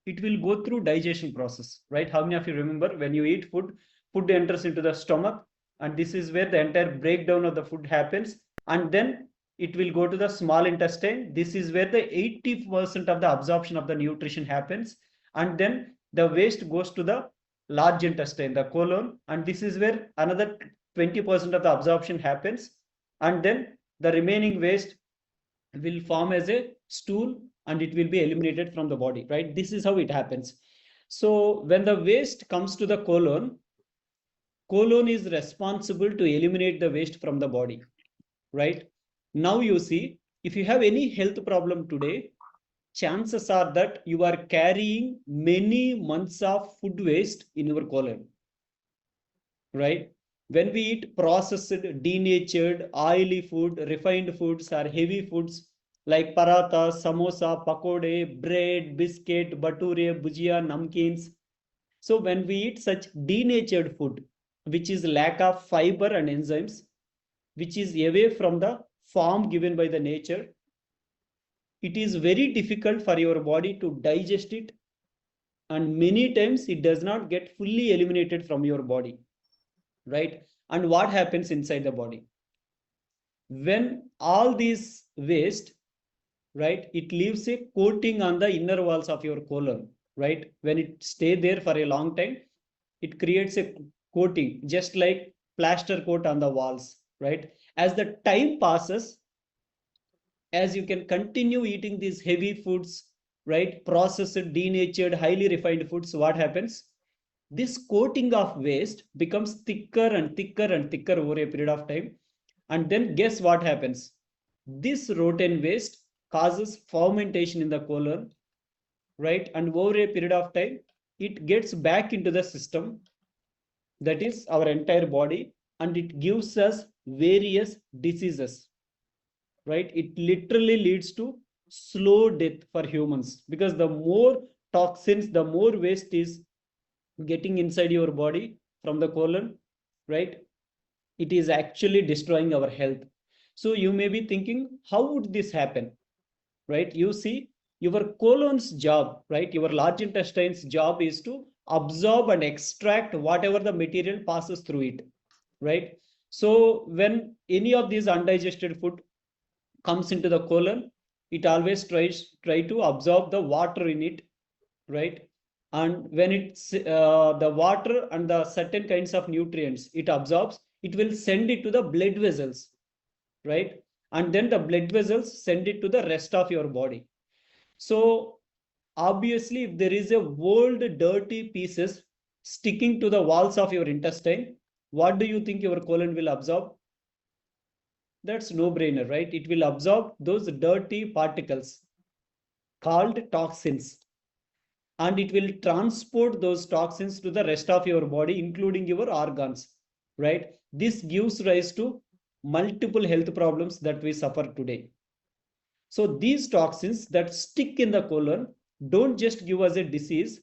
it will go through digestion process, right? How many of you remember when you eat food, food enters into the stomach, and this is where the entire breakdown of the food happens, and then it will go to the small intestine. This is where the 80% of the absorption of the nutrition happens, and then the waste goes to the large intestine, the colon, and this is where another 20% of the absorption happens, and then the remaining waste will form as a stool and it will be eliminated from the body, right? This is how it happens. So when the waste comes to the colon, colon is responsible to eliminate the waste from the body, right? Now you see, if you have any health problem today, chances are that you are carrying many months of food waste in your colon, right? When we eat processed, denatured, oily food, refined foods, or heavy foods like paratha, samosa, pakode, bread, biscuit, bature, bhujia, namkeens. So when we eat such denatured food, which is lack of fiber and enzymes, which is away from the form given by the nature, it is very difficult for your body to digest it, and many times it does not get fully eliminated from your body, right? And what happens inside the body when all these waste, right, it leaves a coating on the inner walls of your colon, right? When it stay there for a long time, it creates a coating just like plaster coat on the walls, right? As the time passes, as you can continue eating these heavy foods, right, processed, denatured, highly refined foods, what happens? This coating of waste becomes thicker and thicker and thicker over a period of time. And then guess what happens? This rotten waste causes fermentation in the colon, right? And over a period of time, it gets back into the system, that is our entire body, and it gives us various diseases, right? It literally leads to slow death for humans because the more toxins, the more waste is getting inside your body from the colon, right? It is actually destroying our health. So you may be thinking, how would this happen, right? You see, your colon's job, right? Your large intestine's job is to absorb and extract whatever the material passes through it, right? So when any of these undigested food comes into the colon, it always try to absorb the water in it, right? And when it's the water and the certain kinds of nutrients it absorbs, it will send it to the blood vessels, right? And then the blood vessels send it to the rest of your body. So obviously if there is a old dirty pieces sticking to the walls of your intestine, what do you think your colon will absorb? That's no brainer, right? It will absorb those dirty particles called toxins, and it will transport those toxins to the rest of your body, including your organs, right? This gives rise to multiple health problems that we suffer today. So these toxins that stick in the colon don't just give us a disease,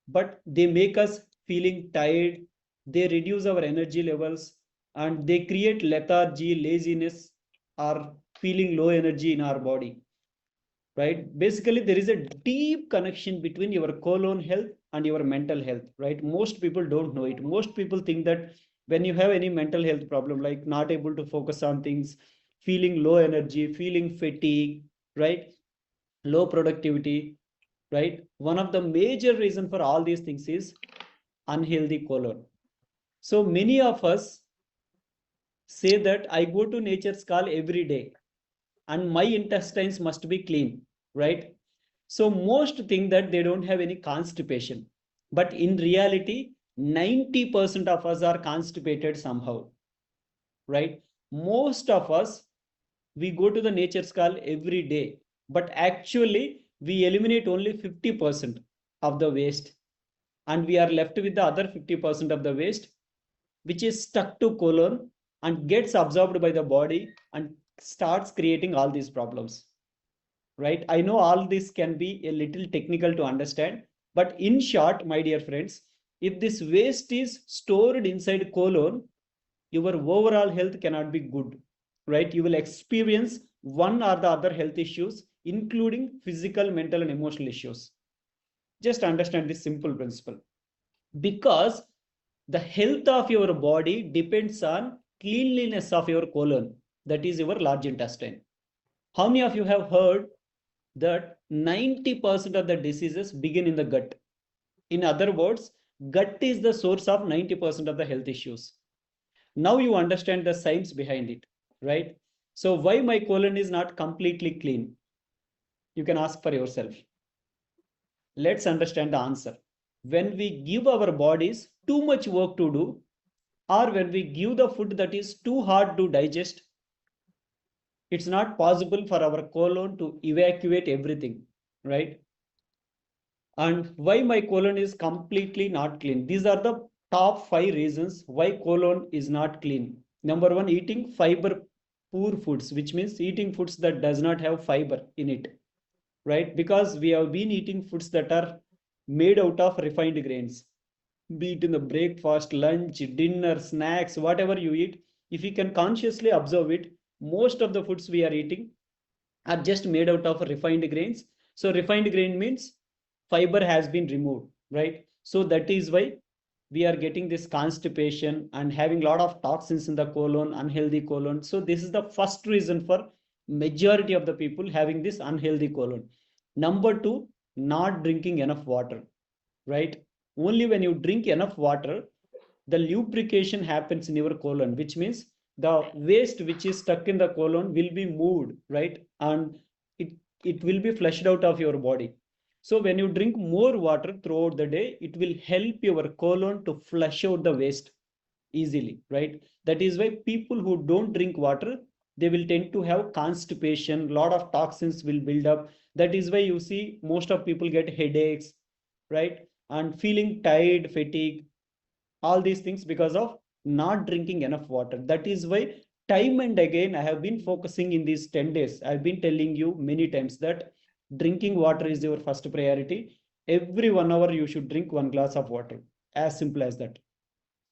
but they make us feeling tired, they reduce our energy levels, and they create lethargy, laziness, or feeling low energy in our body, right? Basically there is a deep connection between your colon health and your mental health, right? Most people don't know it. Most people think that when you have any mental health problem like not able to focus on things, feeling low energy, feeling fatigue, right, low productivity, right, one of the major reason for all these things is unhealthy colon. So many of us say that I go to nature's call every day and my intestines must be clean, right? So most think that they don't have any constipation, but in reality 90% of us are constipated somehow, right? Most of us, we go to the nature's call every day, but actually we eliminate only 50% of the waste, and we are left with the other 50% of the waste which is stuck to colon and gets absorbed by the body and starts creating all these problems, right? I know all this can be a little technical to understand, but in short, my dear friends, if this waste is stored inside colon, your overall health cannot be good, right? You will experience one or the other health issues, including physical, mental, and emotional issues. Just understand this simple principle. Because the health of your body depends on cleanliness of your colon, that is your large intestine. How many of you have heard that 90% of the diseases begin in the gut? In other words, gut is the source of 90% of the health issues. Now you understand the science behind it, right? So why my colon is not completely clean? You can ask for yourself. Let's understand the answer. When we give our bodies too much work to do, or when we give the food that is too hard to digest, it's not possible for our colon to evacuate everything, right? And why my colon is completely not clean? These are the top 5 reasons why colon is not clean. Number one, eating fiber poor foods, which means eating foods that does not have fiber in it, right? Because we have been eating foods that are made out of refined grains, be it in the breakfast, lunch, dinner, snacks, whatever you eat. If you can consciously observe it, most of the foods we are eating are just made out of refined grains. So refined grain means fiber has been removed, right? So that is why we are getting this constipation and having a lot of toxins in the colon, unhealthy colon. So this is the first reason for majority of the people having this unhealthy colon. Number two, not drinking enough water, right? Only when you drink enough water, the lubrication happens in your colon, which means the waste which is stuck in the colon will be moved, right? And it, it will be flushed out of your body. So when you drink more water throughout the day, it will help your colon to flush out the waste easily, right? That is why people who don't drink water, they will tend to have constipation, lot of toxins will build up. That is why you see most of people get headaches, right? And feeling tired, fatigue, all these things because of not drinking enough water. That is why time and again I have been focusing in these 10 days. I've been telling you many times that drinking water is your first priority. Every 1 hour you should drink 1 glass of water, as simple as that.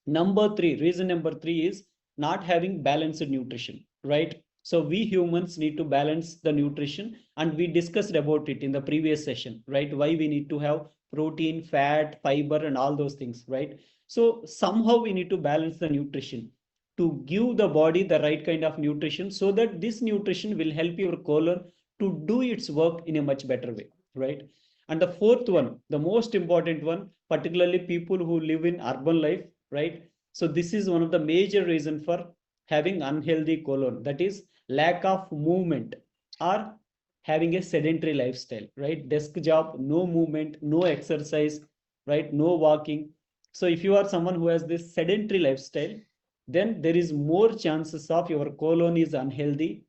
Number three, reason number three is not having balanced nutrition, right? So we humans need to balance the nutrition, and we discussed about it in the previous session, right? Why we need to have protein, fat, fiber, and all those things, right? So somehow we need to balance the nutrition to give the body the right kind of nutrition so that this nutrition will help your colon to do its work in a much better way, right? And the fourth one, the most important one, particularly people who live in urban life, right? So this is one of the major reason for having unhealthy colon, that is lack of movement or having a sedentary lifestyle, right? Desk job, no movement, no exercise, right? No walking. So if you are someone who has this sedentary lifestyle, then there is more chances of your colon is unhealthy,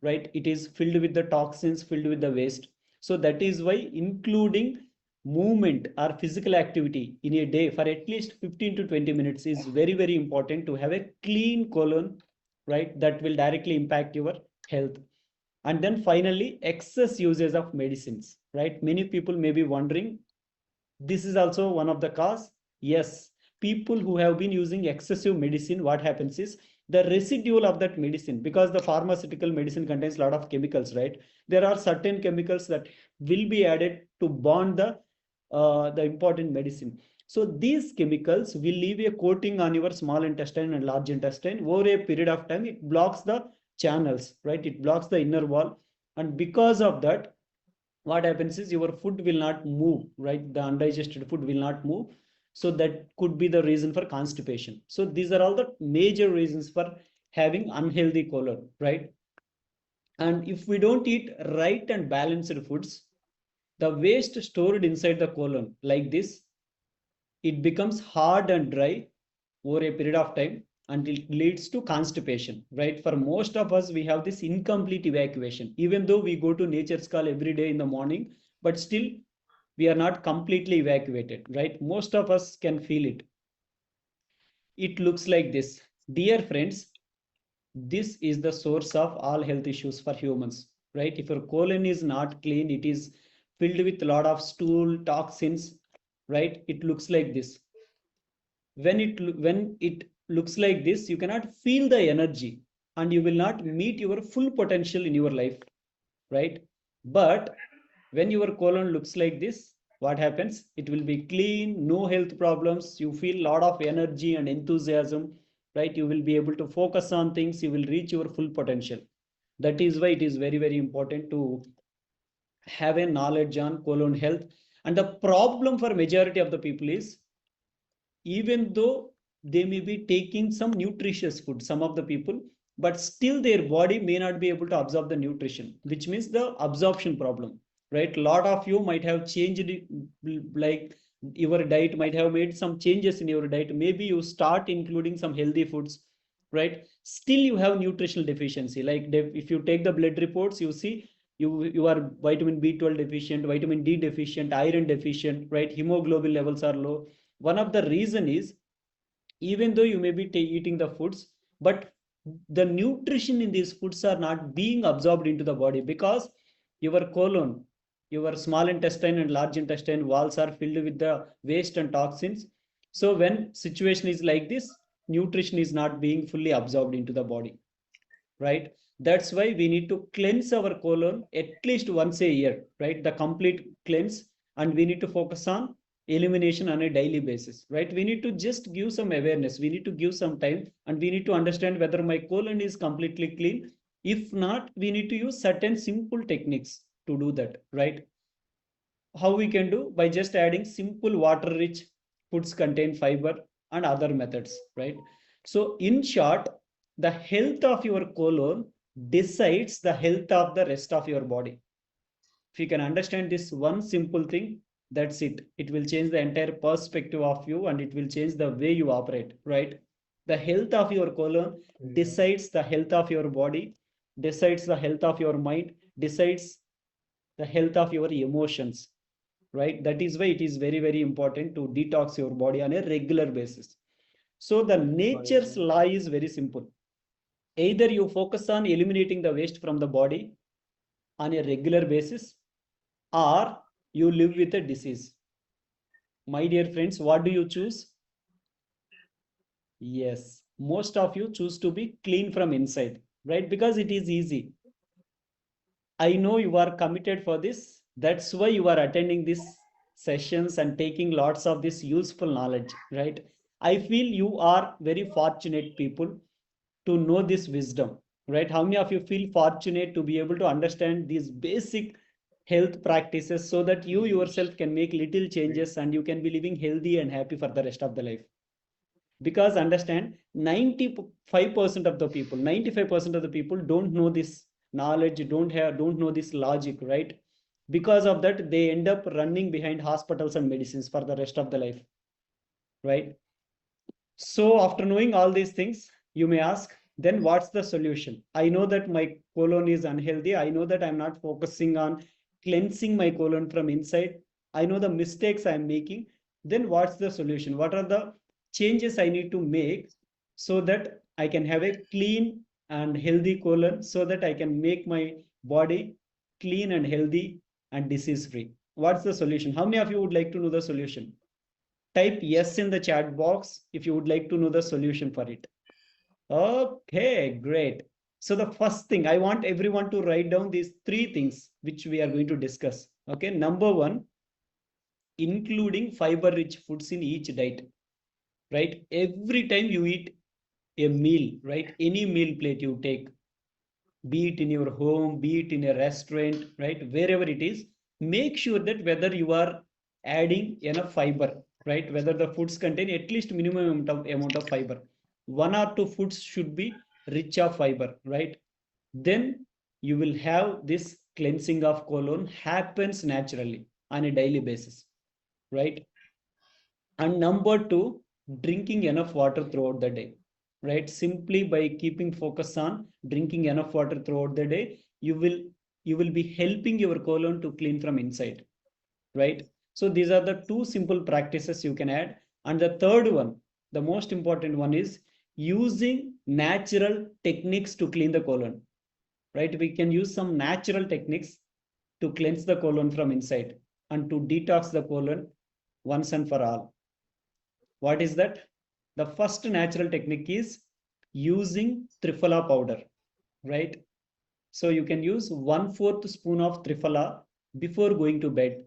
right? It is filled with the toxins, filled with the waste. So that is why including movement or physical activity in a day for at least 15 to 20 minutes is very, very important to have a clean colon, right? That will directly impact your health. And then finally, excess usage of medicines, right? Many people may be wondering, this is also one of the cause. Yes, people who have been using excessive medicine, what happens is the residual of that medicine, because the pharmaceutical medicine contains a lot of chemicals, right? There are certain chemicals that will be added to bond the important medicine. So these chemicals will leave a coating on your small intestine and large intestine. Over a period of time, it blocks the channels, right? It blocks the inner wall. And because of that, what happens is your food will not move, right? The undigested food will not move. So that could be the reason for constipation. So these are all the major reasons for having unhealthy colon, right? And if we don't eat right and balanced foods, the waste stored inside the colon like this, it becomes hard and dry over a period of time, and it leads to constipation, right? For most of us, we have this incomplete evacuation. Even though we go to nature's call every day in the morning, but still we are not completely evacuated, right? Most of us can feel it. It looks like this. Dear friends, this is the source of all health issues for humans, right? If your colon is not clean, it is filled with a lot of stool, toxins, right? It looks like this. When it looks like this, you cannot feel the energy and you will not meet your full potential in your life, right? But when your colon looks like this, what happens? It will be clean, no health problems. You feel a lot of energy and enthusiasm, right? You will be able to focus on things. You will reach your full potential. That is why it is very, very important to have a knowledge on colon health. And the problem for majority of the people is, even though they may be taking some nutritious food, some of the people, but still their body may not be able to absorb the nutrition, which means the absorption problem, right? A lot of you might have changed it, like your diet might have made some changes in your diet. Maybe you start including some healthy foods, right? Still you have nutritional deficiency. Like if you take the blood reports, you see you are vitamin B12 deficient, vitamin D deficient, iron deficient, right? Hemoglobin levels are low. One of the reason is, even though you may be eating the foods, but the nutrition in these foods are not being absorbed into the body, because your colon, your small intestine and large intestine walls are filled with the waste and toxins. So when situation is like this, nutrition is not being fully absorbed into the body, right? That's why we need to cleanse our colon at least once a year, right? The complete cleanse. And we need to focus on elimination on a daily basis, right? We need to just give some awareness. We need to give some time, and we need to understand whether my colon is completely clean. If not, we need to use certain simple techniques to do that, right? How we can do? By just adding simple water rich foods contain fiber and other methods, right? So in short, the health of your colon decides the health of the rest of your body. If you can understand this one simple thing, that's it. It will change the entire perspective of you, and it will change the way you operate, right? The health of your colon decides the health of your body, decides the health of your mind, decides the health of your emotions, right? That is why it is very, very important to detox your body on a regular basis. So the nature's law is very simple. Either you focus on eliminating the waste from the body on a regular basis, or you live with a disease. My dear friends, what do you choose? Yes, most of you choose to be clean from inside, right? Because it is easy. I know you are committed for this. That's why you are attending these sessions and taking lots of this useful knowledge, right? I feel you are very fortunate people to know this wisdom, right? How many of you feel fortunate to be able to understand these basic health practices, so that you yourself can make little changes and you can be living healthy and happy for the rest of the life? Because understand, 95% of the people, 95% of the people don't know this knowledge, don't know this logic, right? Because of that, they end up running behind hospitals and medicines for the rest of the life, right? So after knowing all these things, you may ask, then what's the solution? I know that my colon is unhealthy. I know that I'm not focusing on cleansing my colon from inside. I know the mistakes I'm making. Then what's the solution? What are the changes I need to make so that I can have a clean and healthy colon, so that I can make my body clean and healthy and disease free? What's the solution? How many of you would like to know the solution? Type yes in the chat box if you would like to know the solution for it. Okay, great. So the first thing, I want everyone to write down these three things which we are going to discuss. Okay, number one, including fiber rich foods in each diet, right? Every time you eat a meal, right? Any meal plate you take, be it in your home, be it in a restaurant, right? Wherever it is, make sure that whether you are adding enough fiber, right? Whether the foods contain at least minimum amount of fiber. One or two foods should be rich of fiber, right? Then you will have this cleansing of colon happens naturally on a daily basis, right? And number two, drinking enough water throughout the day, right? Simply by keeping focus on drinking enough water throughout the day, you will be helping your colon to clean from inside, right? So these are the two simple practices you can add. And the third one, the most important one, is using natural techniques to clean the colon, right? We can use some natural techniques to cleanse the colon from inside and to detox the colon once and for all. What is that? The first natural technique is using triphala powder, right? So you can use 1/4 spoon of triphala before going to bed.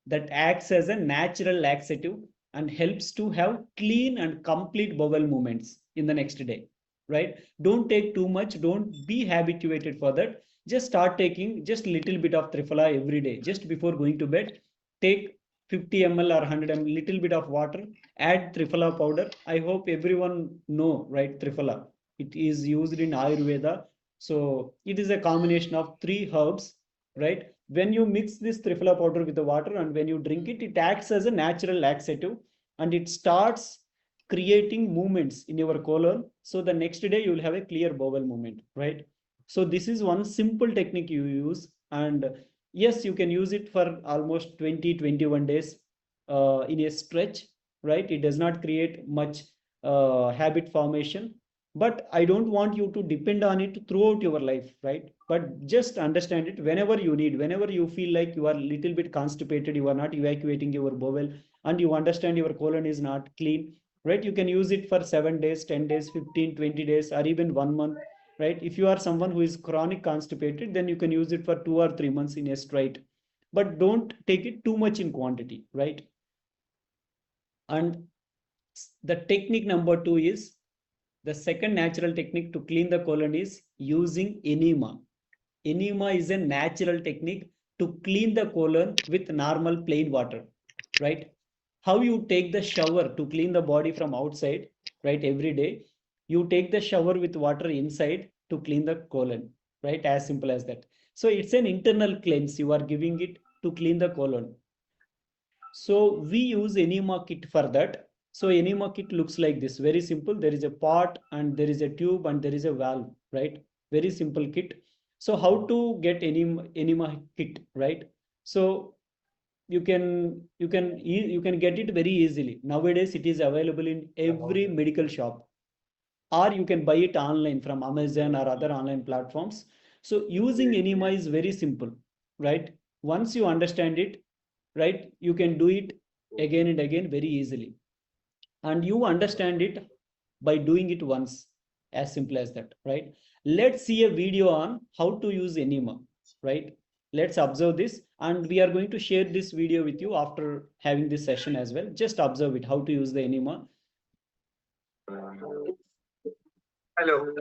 that acts as a natural laxative and helps to have clean and complete bowel movements in the next day, right? Don't take too much, don't be habituated for that. Just start taking just little bit of triphala every day, just before going to bed. Take 50 ml or 100 ml, little bit of water, add triphala powder. I hope everyone know, right? Triphala, it is used in Ayurveda. So it is a combination of three herbs, right? When you mix this triphala powder with the water and when you drink it, it acts as a natural laxative and it starts creating movements in your colon. So the next day you will have a clear bowel movement, right? So this is one simple technique you use. And yes, you can use it for almost 20-21 days in a stretch, right? It does not create much habit formation, but I don't want you to depend on it throughout your life, right? But just understand it whenever you need, whenever you feel like you are a little bit constipated, you are not evacuating your bowel, and you understand your colon is not clean, right? You can use it for 7 days, 10 days, 15, 20 days, or even 1 month, right? If you are someone who is chronic constipated, then you can use it for 2 or 3 months in a straight, but don't take it too much in quantity, right? And the technique number two is, the second natural technique to clean the colon is using enema. Enema is a natural technique to clean the colon with normal plain water, right? How you take the shower to clean the body from outside, right? Every day, you take the shower with water inside to clean the colon, right? As simple as that. So it's an internal cleanse. You are giving it to clean the colon. So we use enema kit for that. So enema kit looks like this, very simple. There is a pot and there is a tube and there is a valve, right? Very simple kit. So how to get enema kit, right? So you can get it very easily. Nowadays it is available in every medical shop, or you can buy it online from Amazon or other online platforms. So using enema is very simple, right? Once you understand it, right, you can do it again and again very easily. And you understand it by doing it once, as simple as that, right? Let's see a video on how to use enema, right? Let's observe this, and we are going to share this video with you after having this session as well. Just observe it, how to use the enema. Hello,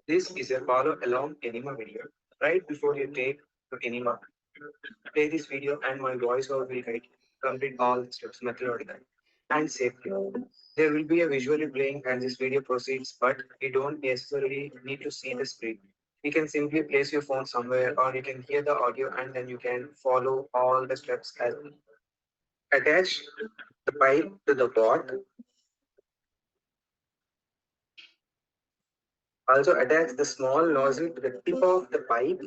this is a follow along enema video. Right before you take the enema, play this video and my voiceover will guide complete all the steps methodically and safely. There will be a visually playing as this video proceeds, but you don't necessarily need to see the screen. You can simply place your phone somewhere or you can hear the audio and then you can follow all the steps as attach the pipe to the pot. Also attach the small nozzle to the tip of the pipe.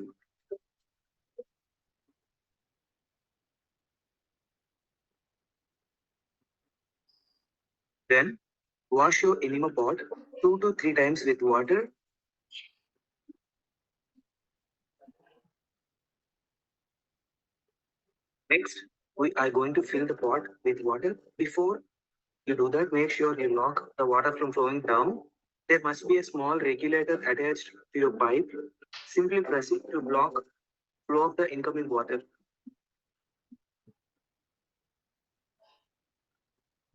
Then wash your enema pot 2 to 3 times with water. Next, we are going to fill the pot with water. Before you do that, make sure you lock the water from flowing down. There must be a small regulator attached to your pipe. Simply press it to block flow of the incoming water.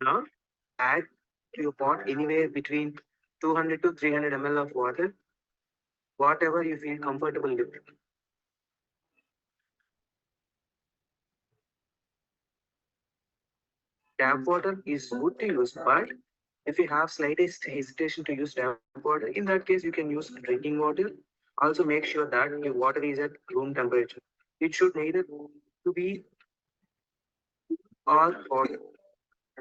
Now, add to your pot anywhere between 200 to 300 ml of water, whatever you feel comfortable with. Tap water is good to use, but if you have slightest hesitation to use tap water, in that case, you can use drinking water. Also, make sure that your water is at room temperature. It should neither to be or hot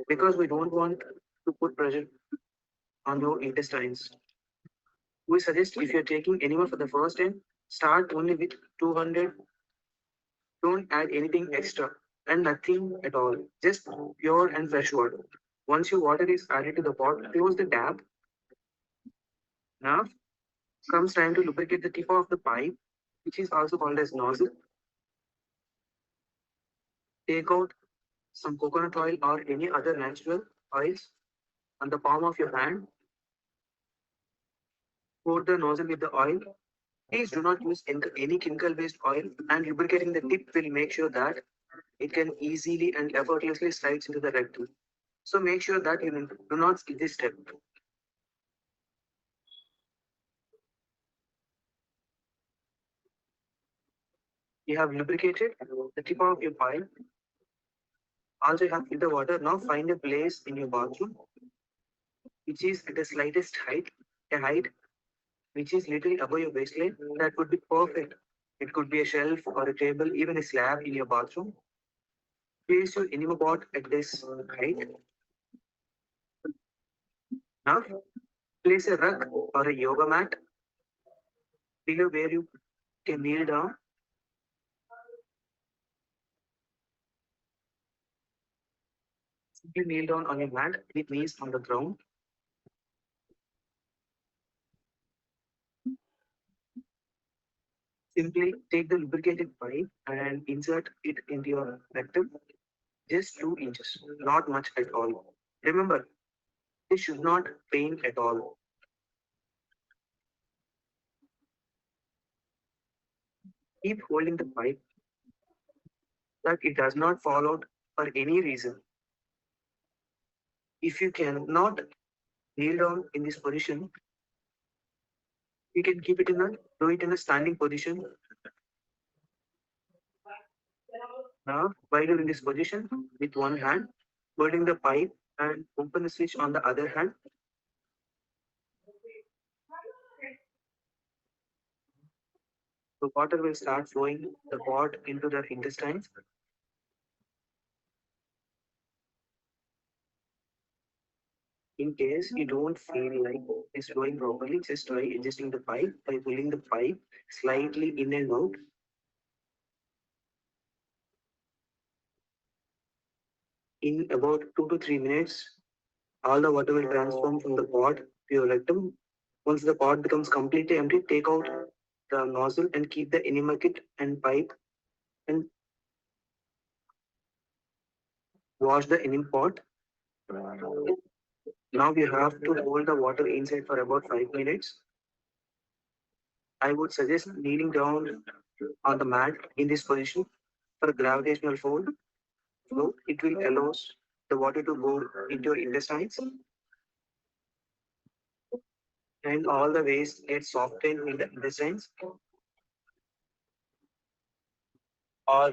because we don't want to put pressure on your intestines. We suggest if you're taking enema for the first time, start only with 200. Don't add anything extra and nothing at all. Just pure and fresh water. Once your water is added to the pot, close the tap. Now comes time to lubricate the tip of the pipe, which is also called as nozzle. Take out some coconut oil or any other natural oils on the palm of your hand. Pour the nozzle with the oil. Please do not use any chemical based oil, and lubricating the tip will make sure that it can easily and effortlessly slides into the rectum. So make sure that you do not skip this step. You have lubricated the tip of your pipe. Also, you have filled the water. Now find a place in your bathroom which is at the slightest height, a height which is little above your waistline. That would be perfect. It could be a shelf or a table, even a slab in your bathroom. Place your enema pot at this height. Now, place a rug or a yoga mat below where you can kneel down. Simply kneel down on your mat with knees on the ground. Simply take the lubricated pipe and insert it into your rectum. Just 2 inches, not much at all. Remember, this should not pain at all. Keep holding the pipe that it does not fall out for any reason. If you cannot kneel down in this position, you can keep it in a do it in a standing position. Now, while you're in this position, with one hand, holding the pipe and open the switch on the other hand. The water will start flowing the pot into the intestines. In case you don't feel like it's flowing properly, just try adjusting the pipe by pulling the pipe slightly in and out. In about 2 to 3 minutes, all the water will transform from the pot to your rectum. Once the pot becomes completely empty, take out the nozzle and keep the enema kit and pipe and wash the enema pot. Now you have to hold the water inside for about 5 minutes. I would suggest kneeling down on the mat in this position for a gravitational fold. So it will allow the water to go into your intestines and all the waste gets softened in the intestines. Or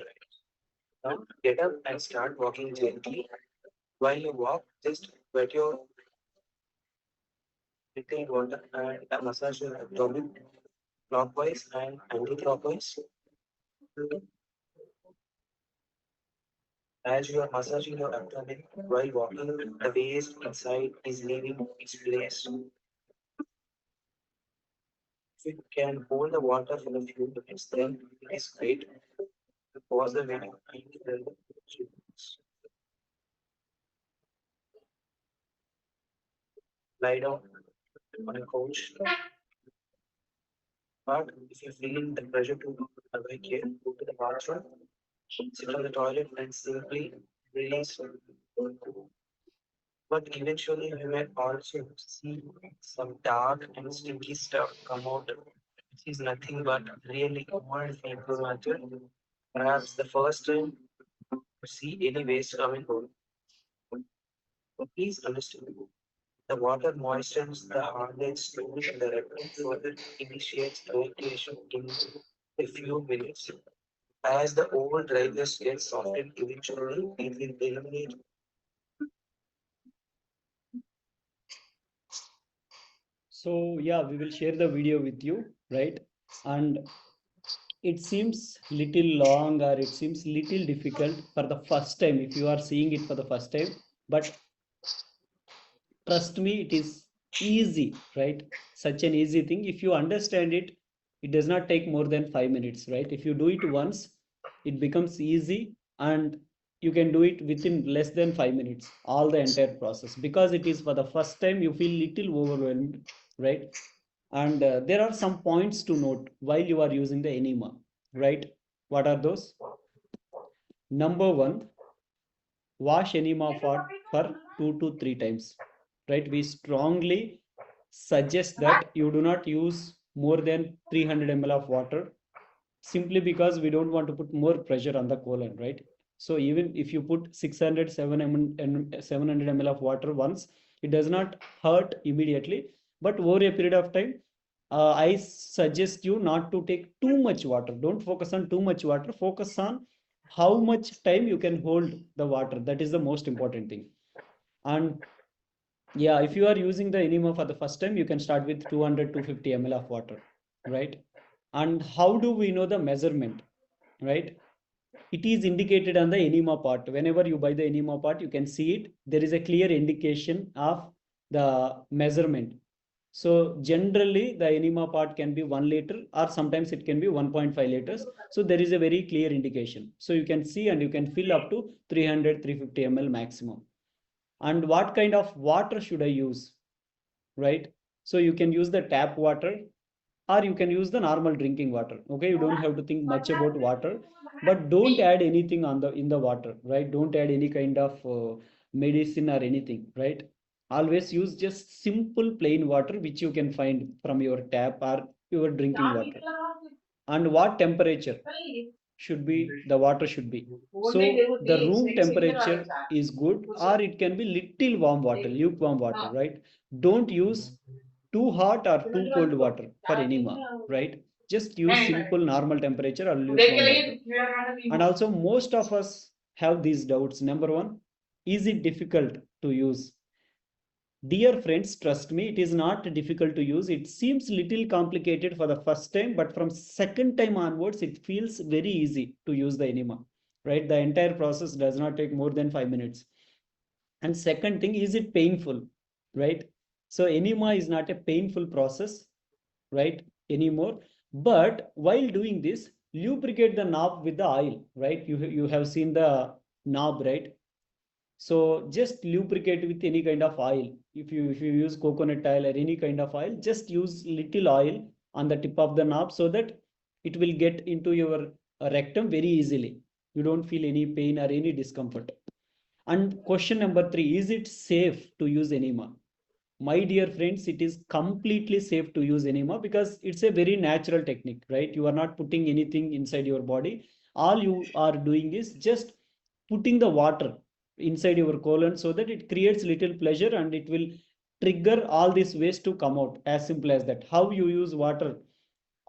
now get up and start walking gently. While you walk, just wet your retained water and massage your abdomen clockwise and anti-clockwise. As you are massaging your abdomen while walking, the waste inside is leaving its place. If you can hold the water for a few minutes, then it is great. Pause the video and lie down on a couch. But if you're feeling the pressure to awake here, go to the bathroom, sit on the toilet, and simply release. But eventually, you may also see some dark and stinky stuff come out, which is nothing but really old paper matter. Perhaps the first time you see any waste coming out. But please understand, the water moistens the hardest stone in the rectum, further initiates evacuation in a few minutes. As the old dryness gets softened, eventually it will eliminate. So yeah, we will share the video with you, right? And it seems little long or it seems little difficult for the first time if you are seeing it for the first time, but trust me, it is easy, right? Such an easy thing. If you understand it, it does not take more than 5 minutes, right? If you do it once, it becomes easy, and you can do it within less than 5 minutes, all the entire process, because it is for the first time you feel little overwhelmed, right? And there are some points to note while you are using the enema, right? What are those? Number one, wash enema for 2 to 3 times, right? We strongly suggest that you do not use more than 300 ml of water, simply because we don't want to put more pressure on the colon, right? So even if you put 600 700 ml of water once, it does not hurt immediately, but over a period of time, I suggest you not to take too much water. Don't focus on too much water. Focus on how much time you can hold the water. That is the most important thing. And yeah, if you are using the enema for the first time, you can start with 200 250 ml of water, right? And how do we know the measurement, right? It is indicated on the enema part. Whenever you buy the enema part, you can see it. There is a clear indication of the measurement. So generally, the enema part can be 1 liter, or sometimes it can be 1.5 liters. So there is a very clear indication. So you can see and you can fill up to 300 350 ml maximum. And what kind of water should I use, right? So you can use the tap water, or you can use the normal drinking water. Okay, you don't have to think much about water, but don't add anything on the in the water, right? Don't add any kind of medicine or anything, right? Always use just simple plain water which you can find from your tap or your drinking water. And what temperature should be the water should be? So the room temperature is good, or it can be little warm water, lukewarm water, right? Don't use too hot or too cold water for enema, right? Just use simple normal temperature or lukewarm water. And also most of us have these doubts. Number one, is it difficult to use? Dear friends, trust me, it is not difficult to use. It seems little complicated for the first time, but from second time onwards, it feels very easy to use the enema, right? The entire process does not take more than 5 minutes. And second thing, is it painful, right? So enema is not a painful process, right, anymore. But while doing this, lubricate the knob with the oil, right? You have seen the knob, right? So just lubricate with any kind of oil. If you use coconut oil or any kind of oil, just use little oil on the tip of the knob so that it will get into your rectum very easily. You don't feel any pain or any discomfort. And question number 3, is it safe to use enema? My dear friends, it is completely safe to use enema because it's a very natural technique, right? You are not putting anything inside your body. All you are doing is just putting the water inside your colon so that it creates little pleasure and it will trigger all this waste to come out. As simple as that. How you use water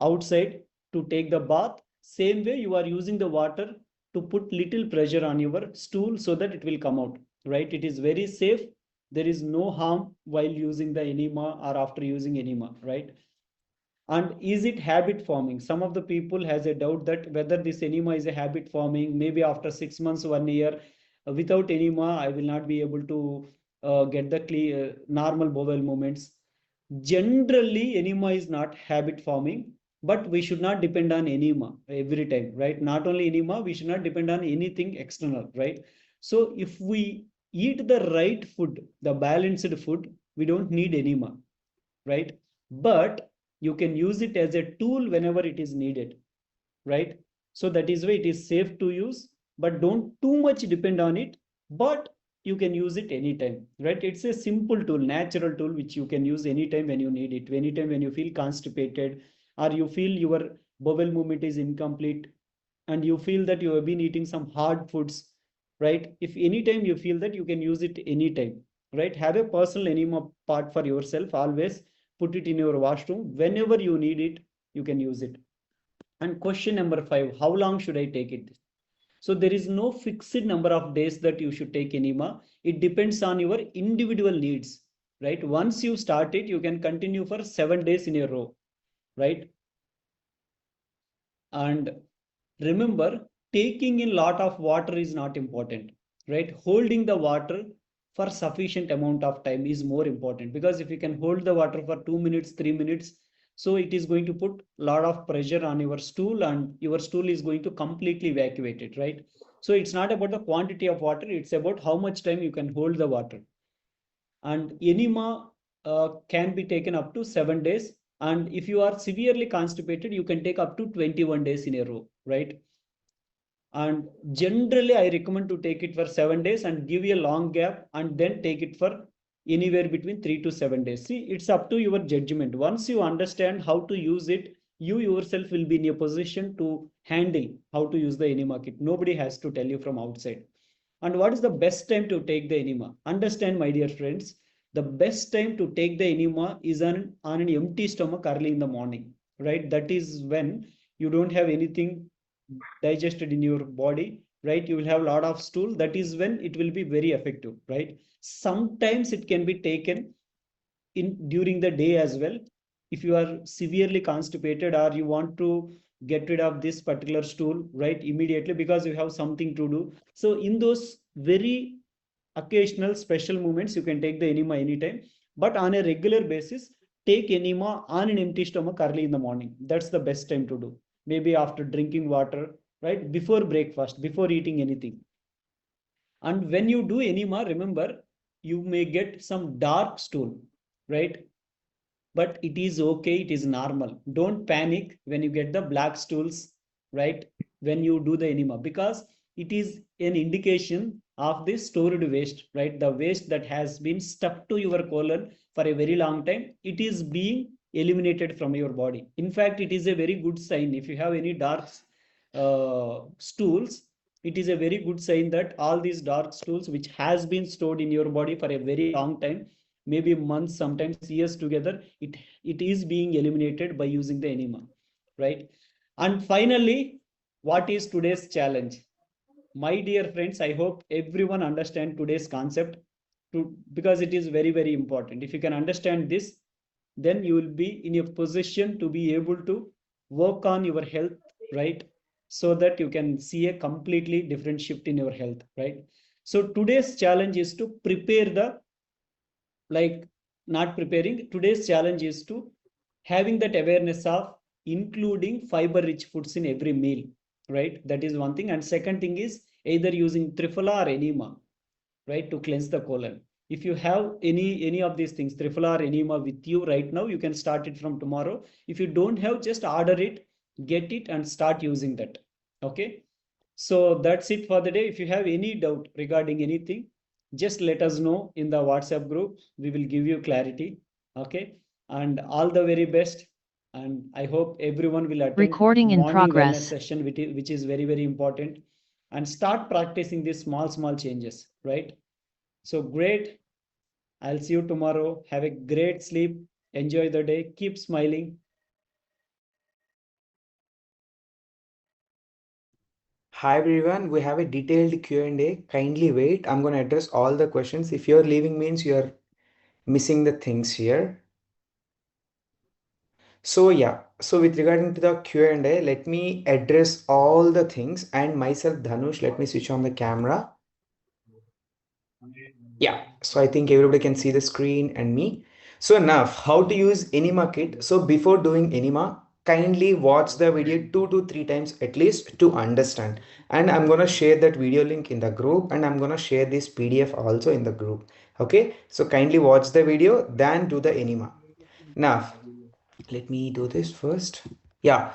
outside to take the bath, same way you are using the water to put little pressure on your stool so that it will come out, right? It is very safe. There is no harm while using the enema or after using enema, right? And is it habit forming? Some of the people has a doubt that whether this enema is a habit forming. Maybe after 6 months 1 year, without enema I will not be able to get the normal bowel movements. Generally enema is not habit forming, but we should not depend on enema every time, right? Not only enema, we should not depend on anything external, right? So if we eat the right food, the balanced food, we don't need enema, right? But you can use it as a tool whenever it is needed, right? So that is why it is safe to use, but don't too much depend on it. But you can use it anytime, right? It's a simple tool, natural tool, which you can use anytime when you need it. Anytime when you feel constipated, or you feel your bowel movement is incomplete, and you feel that you have been eating some hard foods, right? If anytime you feel that, you can use it anytime, right? Have a personal enema part for yourself. Always put it in your washroom. Whenever you need it, you can use it. And question number 5, how long should I take it? So there is no fixed number of days that you should take enema. It depends on your individual needs, right? Once you start it, you can continue for 7 days in a row, right? And remember, taking in lot of water is not important, right? Holding the water for sufficient amount of time is more important, because if you can hold the water for 2 minutes 3 minutes, so it is going to put a lot of pressure on your stool and your stool is going to completely evacuate it, right? So it's not about the quantity of water, it's about how much time you can hold the water. And enema can be taken up to 7 days. And if you are severely constipated, you can take up to 21 days in a row, right? And generally I recommend to take it for 7 days and give a long gap and then take it for anywhere between 3 to 7 days. See, it's up to your judgment. Once you understand how to use it, you yourself will be in a position to handle how to use the enema kit. Nobody has to tell you from outside. And what is the best time to take the enema? Understand, my dear friends, the best time to take the enema is on an empty stomach early in the morning, right? That is when you don't have anything digested in your body, right? You will have a lot of stool. That is when it will be very effective, right? Sometimes it can be taken in during the day as well. If you are severely constipated or you want to get rid of this particular stool, right, immediately because you have something to do. So in those very occasional special moments, you can take the enema anytime. But on a regular basis, take enema on an empty stomach early in the morning. That's the best time to do. Maybe after drinking water, right? Before breakfast, before eating anything. And when you do enema, remember, you may get some dark stool, right? But it is okay, it is normal. Don't panic when you get the black stools, right? When you do the enema, because it is an indication of the stored waste, right? The waste that has been stuck to your colon for a very long time, it is being eliminated from your body. In fact, it is a very good sign. If you have any dark stools, it is a very good sign that all these dark stools which has been stored in your body for a very long time, maybe months, sometimes years together, it is being eliminated by using the enema, right? And finally, what is today's challenge? My dear friends, I hope everyone understand today's concept because it is very, very important. If you can understand this, then you will be in a position to be able to work on your health, right? So that you can see a completely different shift in your health, right? So today's challenge is to prepare the, like, not preparing. Today's challenge is to having that awareness of including fiber rich foods in every meal, right? That is one thing. And second thing is either using triphala or enema, right, to cleanse the colon. If you have any of these things, triphala or enema with you right now, you can start it from tomorrow. If you don't have, just order it, get it, and start using that. Okay. So that's it for the day. If you have any doubt regarding anything, just let us know in the WhatsApp group. We will give you clarity. Okay. And all the very best. And I hope everyone will attend Recording in morning wellness progress. session, which is very, very important. And start practicing these small changes, right? So great. I'll see you tomorrow. Have a great sleep. Enjoy the day. Keep smiling. Hi everyone, we have a detailed Q&A. Kindly wait. I'm going to address all the questions. If you're leaving means you're missing the things here. So yeah, so with regarding to the Q&A, let me address all the things and myself Dhanush, let me switch on the camera. Yeah, so I think everybody can see the screen and me. So now, how to use enema kit. So before doing enema, kindly watch the video 2 to 3 times at least to understand. And I'm gonna share that video link in the group, and I'm gonna share this PDF also in the group. Okay, so kindly watch the video, then do the enema. Now, let me do this first. Yeah,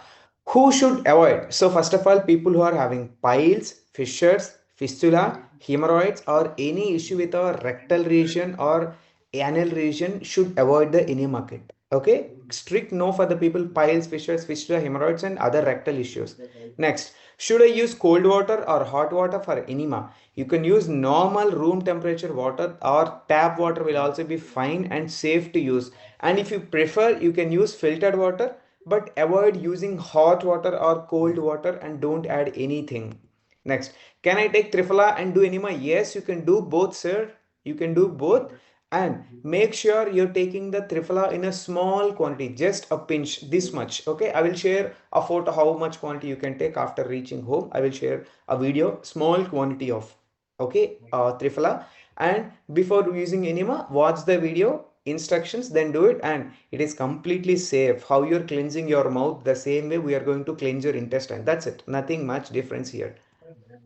who should avoid? So first of all, people who are having piles, fissures, fistula, hemorrhoids, or any issue with our rectal region or anal region should avoid the enema kit. Okay, strict no for the people piles, fissures, fistula, hemorrhoids, and other rectal issues. Next, should I use cold water or hot water for enema? You can use normal room temperature water, or tap water will also be fine and safe to use. And if you prefer, you can use filtered water, but avoid using hot water or cold water, and don't add anything. Next, can I take triphala and do enema? Yes, you can do both, sir. You can do both, and make sure you're taking the triphala in a small quantity, just a pinch, this much. Okay, I will share a photo how much quantity you can take after reaching home. I will share a video, small quantity of, okay, triphala. And before using enema, watch the video instructions, then do it, and it is completely safe. How you're cleansing your mouth, the same way we are going to cleanse your intestine. That's it, nothing much difference here.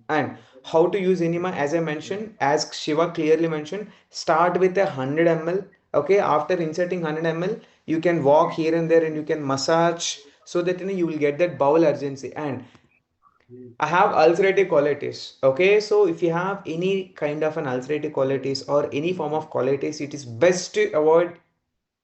And how to use enema, as I mentioned, as Shiva clearly mentioned, start with 100 ml. Okay, after inserting 100 ml, you can walk here and there and you can massage, so that you will get that bowel urgency. And I have ulcerative colitis. Okay, so if you have any kind of an ulcerative colitis or any form of colitis, it is best to avoid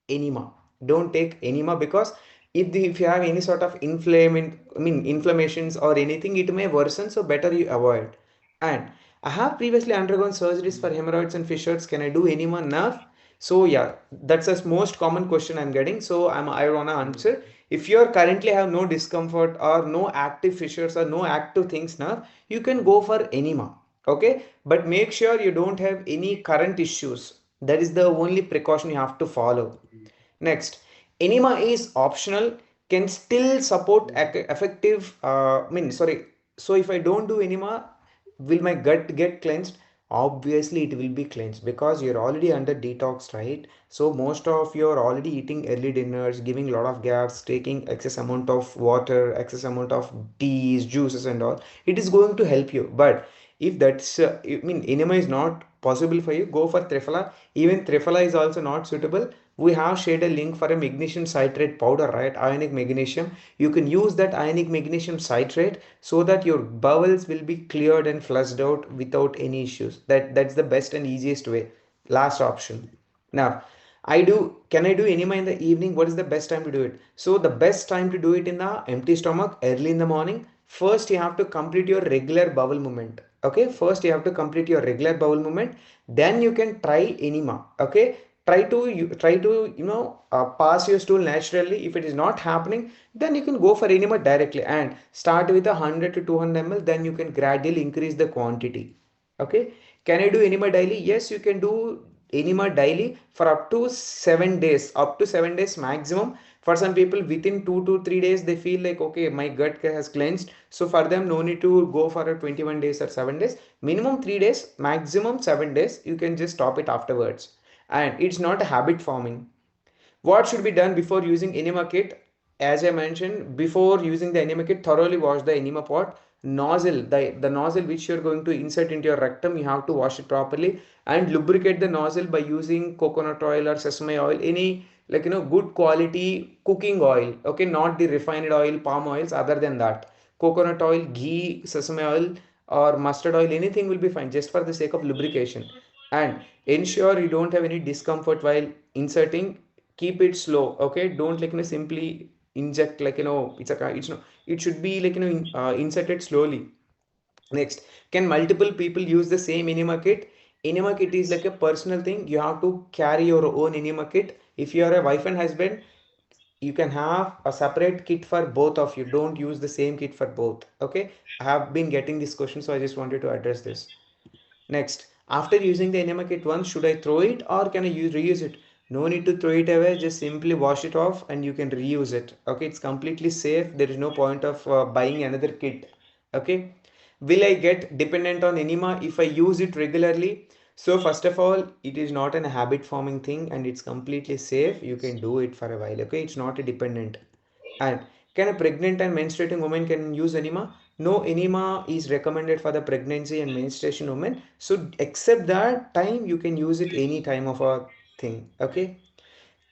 enema. Don't take enema, because if you have any sort of inflammations or anything, it may worsen, so better you avoid. And I have previously undergone surgeries for hemorrhoids and fissures. Can I do enema nerve? So yeah, that's the most common question I'm getting. So I wanna answer. If you currently have no discomfort or no active fissures or no active things now, you can go for enema. Okay, but make sure you don't have any current issues. That is the only precaution you have to follow. Next, enema is optional, can still support effective. So if I don't do enema, will my gut get cleansed? Obviously, it will be cleansed because you're already under detox, right? So most of you are already eating early dinners, giving a lot of gaps, taking excess amount of water, excess amount of teas, juices, and all. It is going to help you. But if enema is not possible for you, go for Triphala. Even Triphala is also not suitable. We have shared a link for a magnesium citrate powder, right? Ionic magnesium. You can use that ionic magnesium citrate so that your bowels will be cleared and flushed out without any issues. That's the best and easiest way. Last option. Now, can I do enema in the evening? What is the best time to do it? So the best time to do it in the empty stomach, early in the morning. First, you have to complete your regular bowel movement. Okay, first you have to complete your regular bowel movement. Then you can try enema. Okay, try to pass your stool naturally. If it is not happening, then you can go for enema directly and start with 100 to 200 ml. Then you can gradually increase the quantity. Okay, can I do enema daily? Yes, you can do enema daily for up to 7 days maximum. For some people, within 2 to 3 days, they feel like, okay, my gut has cleansed. So for them, no need to go for a 21 days or 7 days. Minimum 3 days, maximum 7 days. You can just stop it afterwards. And it's not a habit forming. What should be done before using enema kit? As I mentioned, before using the enema kit, thoroughly wash the enema pot. The nozzle which you're going to insert into your rectum, you have to wash it properly and lubricate the nozzle by using coconut oil or sesame oil, any good quality cooking oil. Okay, not the refined oil, palm oils. Other than that, coconut oil, ghee, sesame oil, or mustard oil, anything will be fine just for the sake of lubrication. And ensure you don't have any discomfort while inserting. Keep it slow. Okay, don't simply inject it should be inserted slowly. Next, can multiple people use the same enema kit? Enema kit is like a personal thing. You have to carry your own enema kit. If you are a wife and husband, you can have a separate kit for both of you. Don't use the same kit for both. Okay, I have been getting this question, so I just wanted to address this. Next, after using the enema kit once, should I throw it or can I reuse it? No need to throw it away, just simply wash it off and you can reuse it. Okay, it's completely safe. There is no point of buying another kit. Okay, will I get dependent on enema if I use it regularly? So, first of all, it is not a habit forming thing and it's completely safe. You can do it for a while. Okay, it's not a dependent. And can a pregnant and menstruating woman can use enema? No, enema is recommended for the pregnancy and menstruation women. So except that time, you can use it any time of a thing. Okay.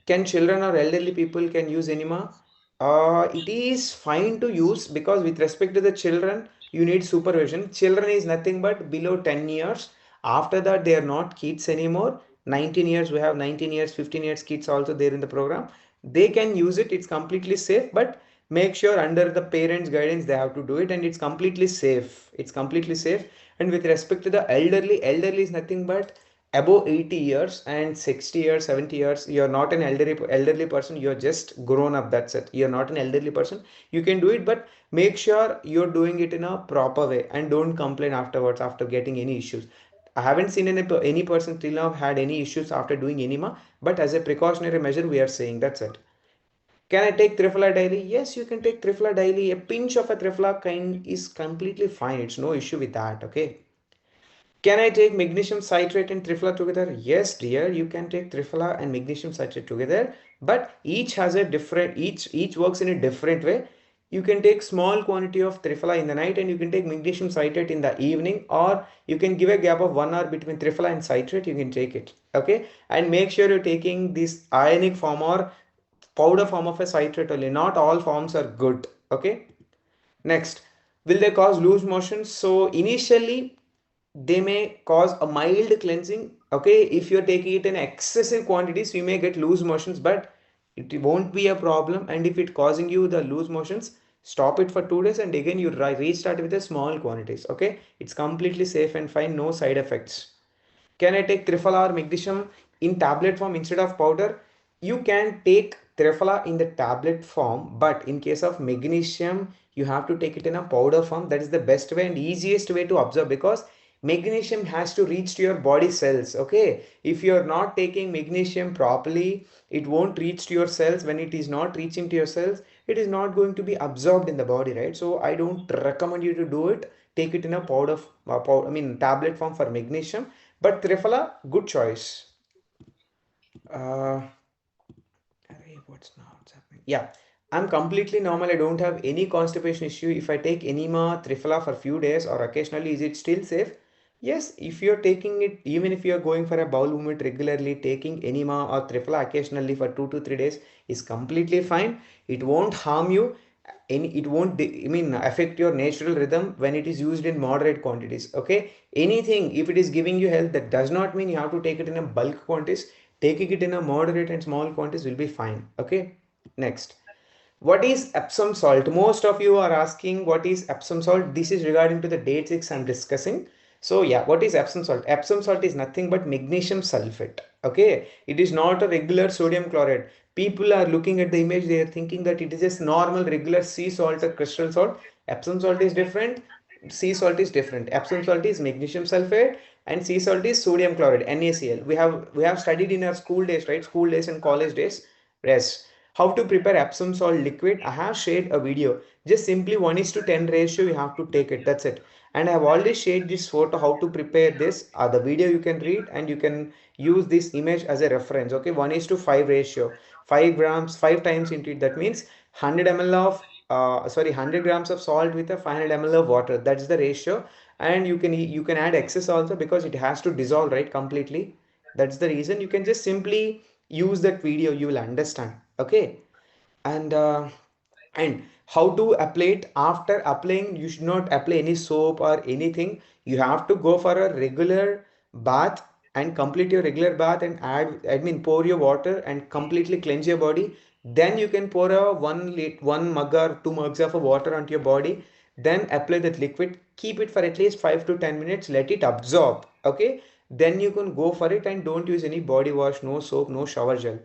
Can children or elderly people can use enema? It is fine to use because with respect to the children, you need supervision. Children is nothing but below 10 years. After that, they are not kids anymore. 19 years, we have 19 years, 15 years kids also there in the program. They can use it. It's completely safe, but make sure under the parents' guidance, they have to do it and it's completely safe. It's completely safe. And with respect to the elderly is nothing but above 80 years and 60 years 70 years. You're not an elderly person, you're just grown up. That's it, you're not an elderly person. You can do it, but make sure you're doing it in a proper way and don't complain afterwards after getting any issues. I haven't seen any person till now had any issues after doing enema, but as a precautionary measure we are saying that's it. Can I take Trifla daily? Yes, you can take Trifla daily. A pinch of a Trifla kind is completely fine. It's no issue with that. Okay. Can I take magnesium citrate and triphala together? Yes, dear, you can take triphala and magnesium citrate together, but each has a different, each works in a different way. You can take small quantity of triphala in the night and you can take magnesium citrate in the evening, or you can give a gap of 1 hour between triphala and citrate, you can take it. Okay, and make sure you're taking this ionic form or powder form of a citrate only. Not all forms are good. Okay. Next, will they cause loose motions? So initially they may cause a mild cleansing. Okay, if you're taking it in excessive quantities, you may get loose motions, but It won't be a problem. And if it causing you the loose motions, stop it for 2 days and again you restart with the small quantities. Okay, it's completely safe and fine, no side effects. Can I take Triphala or magnesium in tablet form instead of powder? You can take Triphala in the tablet form, but in case of magnesium, you have to take it in a powder form. That is the best way and easiest way to observe, because magnesium has to reach to your body cells. Okay, if you are not taking magnesium properly, it won't reach to your cells. When it is not reaching to your cells, it is not going to be absorbed in the body, right? So I don't recommend you to do it. Take it in a tablet form for magnesium. But Triphala, good choice. Uh, what's now? What's happening? Yeah, I'm completely normal. I don't have any constipation issue. If I take enema, Triphala for few days or occasionally, is it still safe? Yes, if you're taking it, even if you're going for a bowel movement regularly, taking enema or Triphala occasionally for 2 to 3 days is completely fine. It won't harm you. It won't affect your natural rhythm when it is used in moderate quantities. Okay, anything if it is giving you health, that does not mean you have to take it in a bulk quantities. Taking it in a moderate and small quantities will be fine. Okay, next, what is Epsom salt? Most of you are asking what is Epsom salt. This is regarding to the date 6 I'm discussing. So yeah, what is Epsom salt? Epsom salt is nothing but magnesium sulfate. Okay, it is not a regular sodium chloride. People are looking at the image, they are thinking that it is just normal regular sea salt or crystal salt. Epsom salt is different. Sea salt is different. Epsom salt is magnesium sulfate and sea salt is sodium chloride, NaCl. We have studied in our school days, right? School days and college days. Yes. How to prepare Epsom salt liquid? I have shared a video. Just simply 1:10 ratio you have to take it. That's it. And I have already shared this photo how to prepare this. The video you can read and you can use this image as a reference. Okay, 1:5 ratio. 5 grams, 5 times into it. That means 100 ml of 100 grams of salt with a 500 ml of water. That's the ratio. And you can add excess also because it has to dissolve, right, completely. That's the reason. You can just simply use that video, you will understand. Okay, and how to apply it. After applying, you should not apply any soap or anything. You have to go for a regular bath and complete your regular bath and pour your water and completely cleanse your body. Then you can pour a 1 mug or 2 mugs of water onto your body. Then apply that liquid, keep it for at least 5 to 10 minutes, let it absorb. Okay, then you can go for it and don't use any body wash, no soap, no shower gel.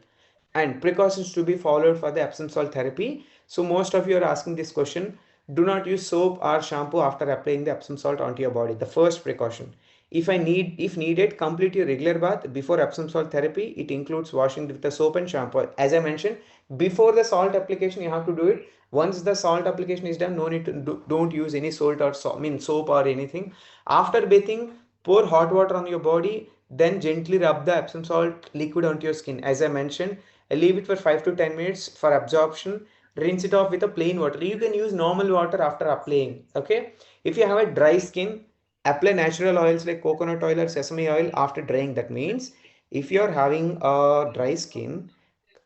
And precautions to be followed for the Epsom salt therapy. So most of you are asking this question. Do not use soap or shampoo after applying the Epsom salt onto your body. The first precaution. If needed, complete your regular bath before Epsom salt therapy. It includes washing with the soap and shampoo. As I mentioned, before the salt application, you have to do it. Once the salt application is done, no need to don't use any salt or soap or anything. After bathing, pour hot water on your body. Then gently rub the Epsom salt liquid onto your skin. As I mentioned, leave it for 5 to 10 minutes for absorption. Rinse it off with a plain water. You can use normal water after applying. Okay, if you have a dry skin, apply natural oils like coconut oil or sesame oil after drying. That means if you are having a dry skin,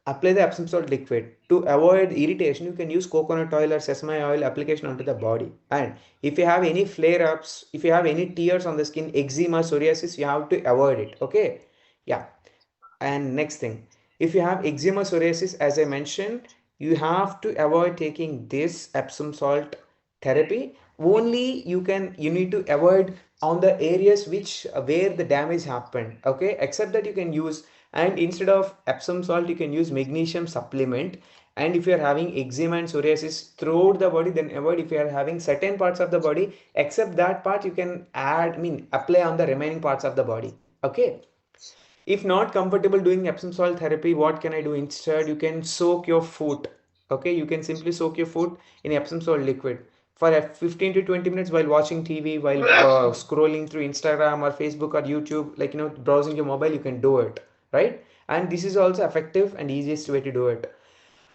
apply the Epsom salt liquid. To avoid irritation, you can use coconut oil or sesame oil application onto the body. And if you have any flare ups, if you have any tears on the skin, eczema, psoriasis, you have to avoid it. Okay, yeah. And next thing, if you have eczema, psoriasis, as I mentioned, you have to avoid taking this Epsom salt therapy. Only you need to avoid on the areas which where the damage happened. Okay, except that you can use, and instead of Epsom salt you can use magnesium supplement. And if you are having eczema and psoriasis throughout the body, then avoid. If you are having certain parts of the body, except that part, you can apply on the remaining parts of the body. Okay, if not comfortable doing Epsom salt therapy, what can I do instead? You can soak your foot. Okay, you can simply soak your foot in Epsom salt liquid for 15 to 20 minutes while watching TV, while scrolling through Instagram or Facebook or YouTube, like browsing your mobile. You can do it, right? And this is also effective and easiest way to do it.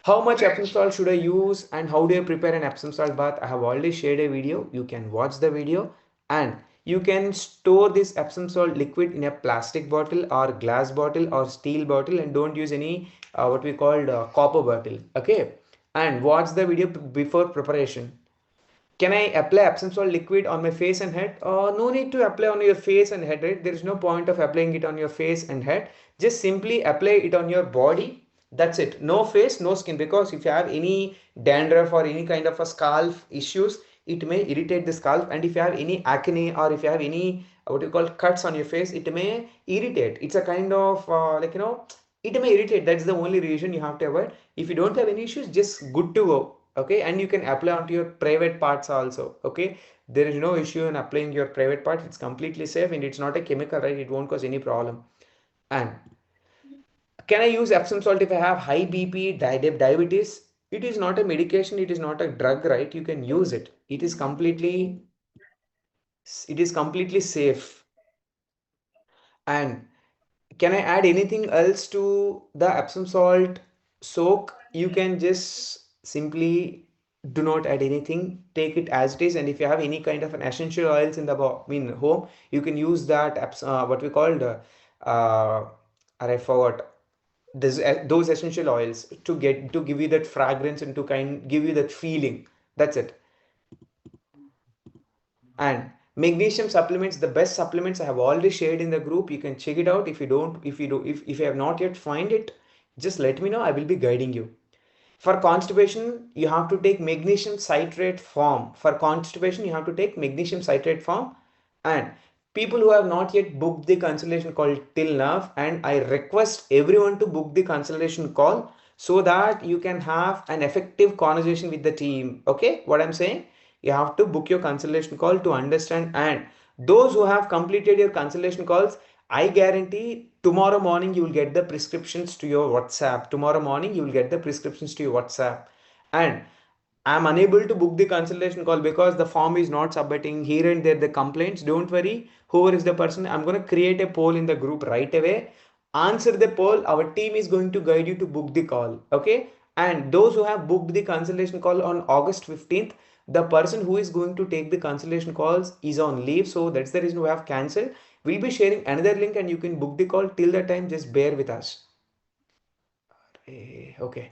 How much Epsom salt should I use and how do I prepare an Epsom salt bath? I have already shared a video. You can watch the video and you can store this Epsom salt liquid in a plastic bottle or glass bottle or steel bottle, and don't use any what we called copper bottle. Okay, and watch the video before preparation. Can I apply Epsom salt liquid on my face and head? No need to apply on your face and head, right? There is no point of applying it on your face and head. Just simply apply it on your body That's it. No face, no skin. Because if you have any dandruff or any kind of a scalp issues, it may irritate the scalp. And if you have any acne or if you have any what you call cuts on your face, it may irritate. It's a kind of it may irritate. That's the only reason you have to avoid. If you don't have any issues, just good to go. Okay, and you can apply onto your private parts also. Okay, there is no issue in applying your private parts. It's completely safe and it's not a chemical, right? It won't cause any problem. And can I use Epsom salt if I have high BP, diabetes? It is not a medication, it is not a drug, right? You can use it. It is completely safe. And can I add anything else to the Epsom salt soak? You can just simply do not add anything. Take it as it is. And if you have any kind of an essential oils in the home, you can use that what we called I forgot those essential oils to give you that fragrance and to give you that feeling. That's it. And magnesium supplements, the best supplements I have already shared in the group. You can check it out. If you have not yet find it, just let me know. I will be guiding you. For constipation, you have to take magnesium citrate form. For constipation, you have to take magnesium citrate form. And people who have not yet booked the consultation call till now, and I request everyone to book the consultation call so that you can have an effective conversation with the team. Okay, what I'm saying? You have to book your consultation call to understand. And those who have completed your consultation calls, I guarantee tomorrow morning you will get the prescriptions to your WhatsApp. Tomorrow morning you will get the prescriptions to your WhatsApp. And I'm unable to book the consultation call because the form is not submitting here and there the complaints. Don't worry. Whoever is the person, I'm going to create a poll in the group right away. Answer the poll. Our team is going to guide you to book the call. Okay. And those who have booked the consultation call on August 15th, the person who is going to take the consultation calls is on leave. So that's the reason we have cancelled. We'll be sharing another link and you can book the call. Till that time, just bear with us. Okay.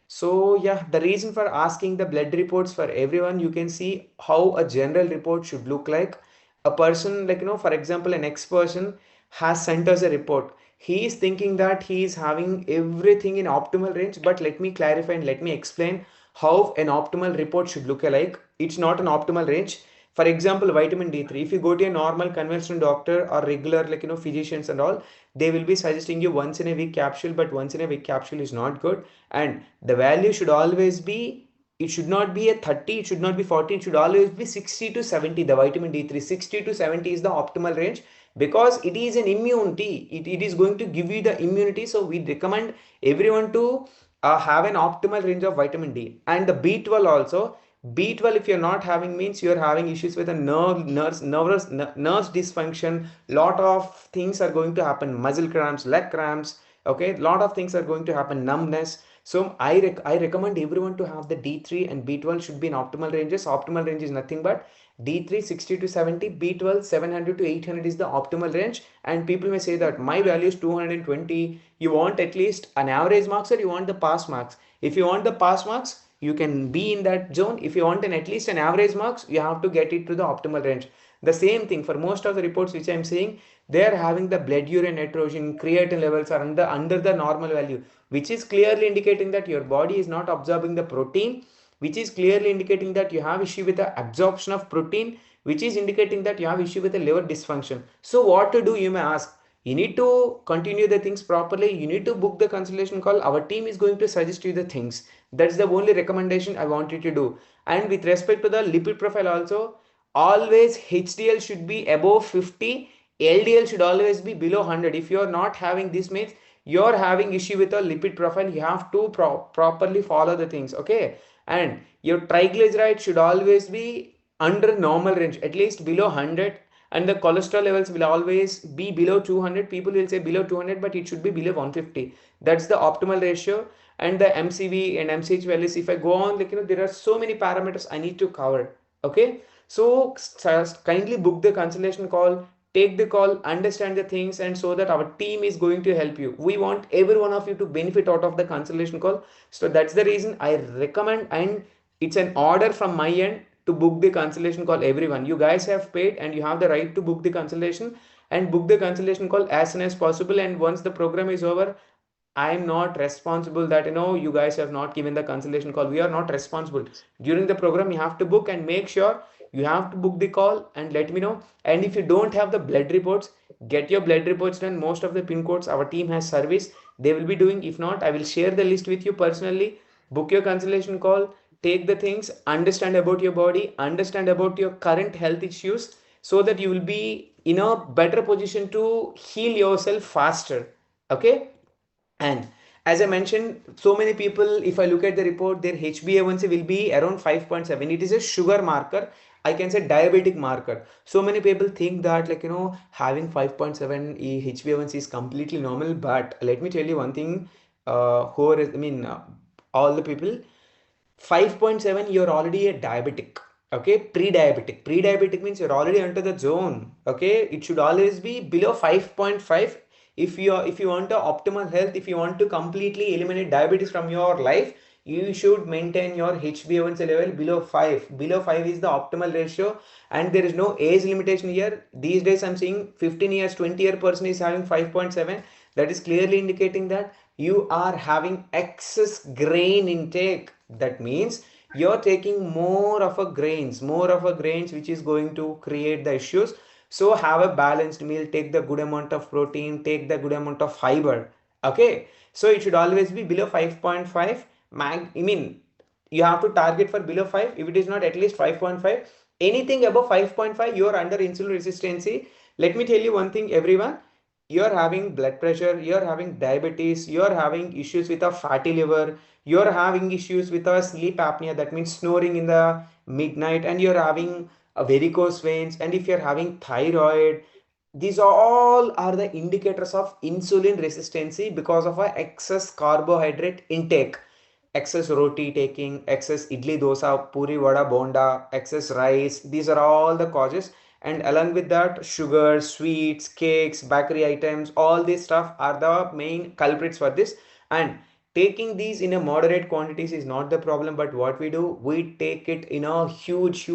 So yeah, the reason for asking the blood reports for everyone, you can see how a general report should look like. A person like, for example, an ex-person has sent us a report. He is thinking that he is having everything in optimal range, but let me clarify and let me explain how an optimal report should look like. It's not an optimal range. For example, vitamin D3, if you go to a normal conventional doctor or regular physicians and all, they will be suggesting you once in a week capsule, but once in a week capsule is not good. And the value should always be, it should not be a 30, it should not be 40, it should always be 60 to 70. The vitamin D3 60 to 70 is the optimal range because it is an immunity. It is going to give you the immunity. So we recommend everyone to have an optimal range of vitamin D. And the B12 also, B12 if you're not having means you're having issues with a nerves dysfunction. Lot of things are going to happen. Muscle cramps, leg cramps. Okay, lot of things are going to happen. Numbness. So I recommend everyone to have the D3 and B12 should be in optimal ranges. Optimal range is nothing but D3 60 to 70, B12 700 to 800 is the optimal range. And people may say that my value is 220. You want at least an average marks or you want the pass marks. If you want the pass marks, you can be in that zone. If you want at least an average marks, you have to get it to the optimal range. The same thing for most of the reports which I am saying, they are having the blood urine nitrogen, creatine levels are under the normal value, which is clearly indicating that your body is not absorbing the protein, which is clearly indicating that you have issue with the absorption of protein, which is indicating that you have issue with the liver dysfunction. So what to do, you may ask. You need to continue the things properly. You need to book the consultation call. Our team is going to suggest you the things. That's the only recommendation I want you to do. And with respect to the lipid profile also, always HDL should be above 50. LDL should always be below 100. If you are not having this means you're having issue with a lipid profile. You have to properly follow the things. Okay. And your triglyceride should always be under normal range, at least below 100. And the cholesterol levels will always be below 200. People will say below 200, but it should be below 150. That's the optimal ratio. And the MCV and MCH values, if I go on, there are so many parameters I need to cover. Okay. So kindly book the consultation call, take the call, understand the things, and so that our team is going to help you. We want every one of you to benefit out of the consultation call. So that's the reason I recommend, and it's an order from my end to book the consultation call. Everyone, you guys have paid and you have the right to book the consultation, and book the consultation call as soon as possible. And once the program is over, I'm not responsible that you guys have not given the consultation call. We are not responsible. During the program, you have to book and make sure you have to book the call and let me know. And if you don't have the blood reports, get your blood reports done. Most of the pin codes, our team has service. They will be doing. If not, I will share the list with you personally. Book your consultation call. Take the things, understand about your body, understand about your current health issues, so that you will be in a better position to heal yourself faster. Okay. And as I mentioned, so many people, if I look at the report, their HbA1c will be around 5.7. It is a sugar marker. I can say diabetic marker. So many people think that, having 5.7 HbA1c is completely normal. But let me tell you one thing. All the people, 5.7, you're already a diabetic. Okay, pre-diabetic means you're already under the zone. Okay, it should always be below 5.5. If you want a optimal health, if you want to completely eliminate diabetes from your life, you should maintain your HbA1c level below 5. Below 5 is the optimal ratio, and there is no age limitation here. These days I'm seeing 15 years, 20-year person is having 5.7. That is clearly indicating that you are having excess grain intake. That means you're taking more of a grains, which is going to create the issues. So have a balanced meal, take the good amount of protein, take the good amount of fiber. Okay, so it should always be below 5.5 you have to target for below 5. If it is not at least 5.5, anything above 5.5, you are under insulin resistance. Let me tell you one thing, everyone. You're having blood pressure, you're having diabetes, you're having issues with a fatty liver, you're having issues with a sleep apnea, that means snoring in the midnight, and you're having a varicose veins, and if you're having thyroid, these all are the indicators of insulin resistance because of a excess carbohydrate intake, excess roti taking, excess idli, dosa, puri, vada, bonda, excess rice. These are all the causes. And along with that, sugar, sweets, cakes, bakery items, all this stuff are the main culprits for this. And taking these in a moderate quantities is not the problem, but what we do, we take it in a huge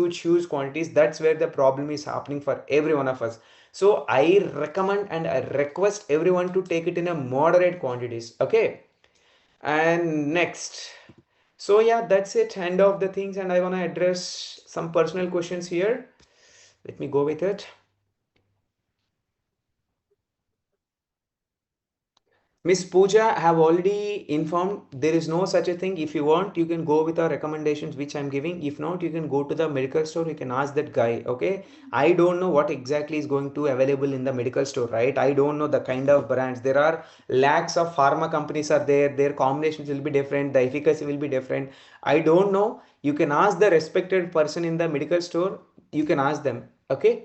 quantities. That's where the problem is happening for every one of us. So I recommend and I request everyone to take it in a moderate quantities. Okay. And next, so yeah, that's it, end of the things, and I want to address some personal questions here. Let me go with it. Miss Pooja have already informed there is no such a thing. If you want, you can go with our recommendations which I'm giving. If not, you can go to the medical store. You can ask that guy. Okay. I don't know what exactly is going to available in the medical store, right? I don't know the kind of brands. There are lakhs of pharma companies are there. Their combinations will be different. The efficacy will be different. I don't know. You can ask the respected person in the medical store. You can ask them. Okay.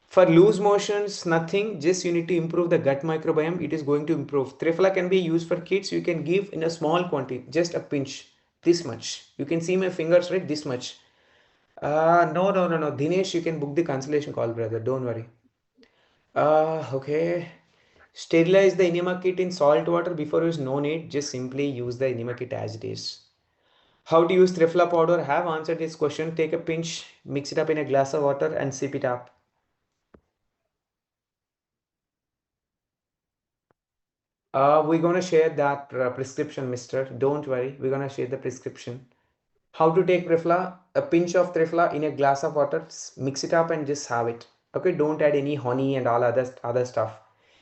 For loose motions, nothing, just you need to improve the gut microbiome. It is going to improve. Trifla can be used for kids. You can give in a small quantity, just a pinch, this much. You can see my fingers, right? This much. No. Dinesh, you can book the consultation call, brother. Don't worry. Okay. Sterilize the enema kit in salt water before use, no need. Just simply use the enema kit as it is. How to use Trifla powder? Have answered this question. Take a pinch, mix it up in a glass of water and sip it up. We're gonna share that prescription, mister. Don't worry, we're gonna share the prescription. How to take Trifla? A pinch of Trifla in a glass of water, mix it up and just have it. Okay, don't add any honey and all other stuff.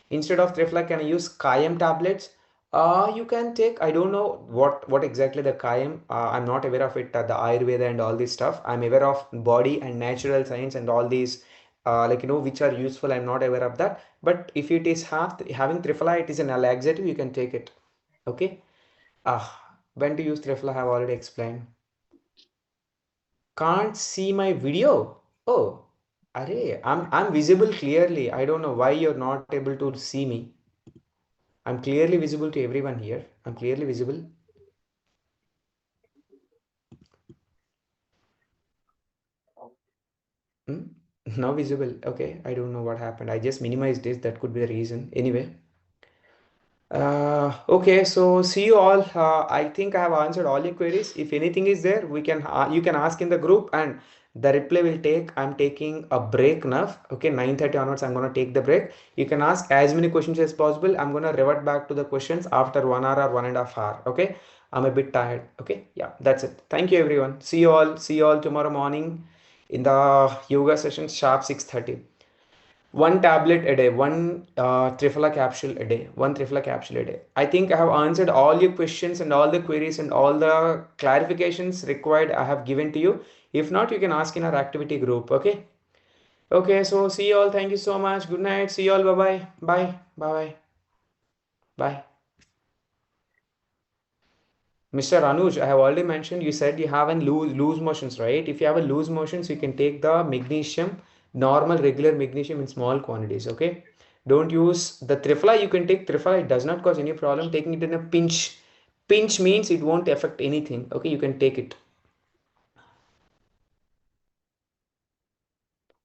Instead of Trifla, can I use Kayam tablets? You can take, I don't know what exactly the Kayam, I'm not aware of it, the Ayurveda and all this stuff. I'm aware of body and natural science and all these, which are useful. I'm not aware of that. But if it is having Trifla, it is an laxative, you can take it. Okay. When to use Trifla, I have already explained. Can't see my video. Oh, array, I'm visible clearly. I don't know why you're not able to see me. I'm clearly visible to everyone here. I'm clearly visible. Hmm? Now visible. Okay, I don't know what happened. I just minimized this. That could be the reason. Anyway, Okay, so see you all. I think I have answered all your queries. If anything is there, you can ask in the group, and the reply will take. I'm taking a break now. Okay, 9:30 onwards, I'm gonna take the break. You can ask as many questions as possible. I'm gonna revert back to the questions after 1 hour or 1.5 hour. Okay, I'm a bit tired. Okay, yeah, that's it. Thank you, everyone. See you all. See you all tomorrow morning in the yoga session sharp 6:30. One tablet a day, one Triphala capsule a day, one Triphala capsule a day. I think I have answered all your questions and all the queries and all the clarifications required I have given to you. If not, you can ask in our activity group. Okay. Okay. So see you all. Thank you so much. Good night. See you all. Bye bye. Bye. Bye bye. Bye. Mr. Anuj, I have already mentioned, you said you have a loose motions, right? If you have a loose motions, you can take the magnesium, normal regular magnesium in small quantities, okay? Don't use the Triphala. You can take Triphala. It does not cause any problem. Taking it in a pinch. Pinch means it won't affect anything. Okay, you can take it.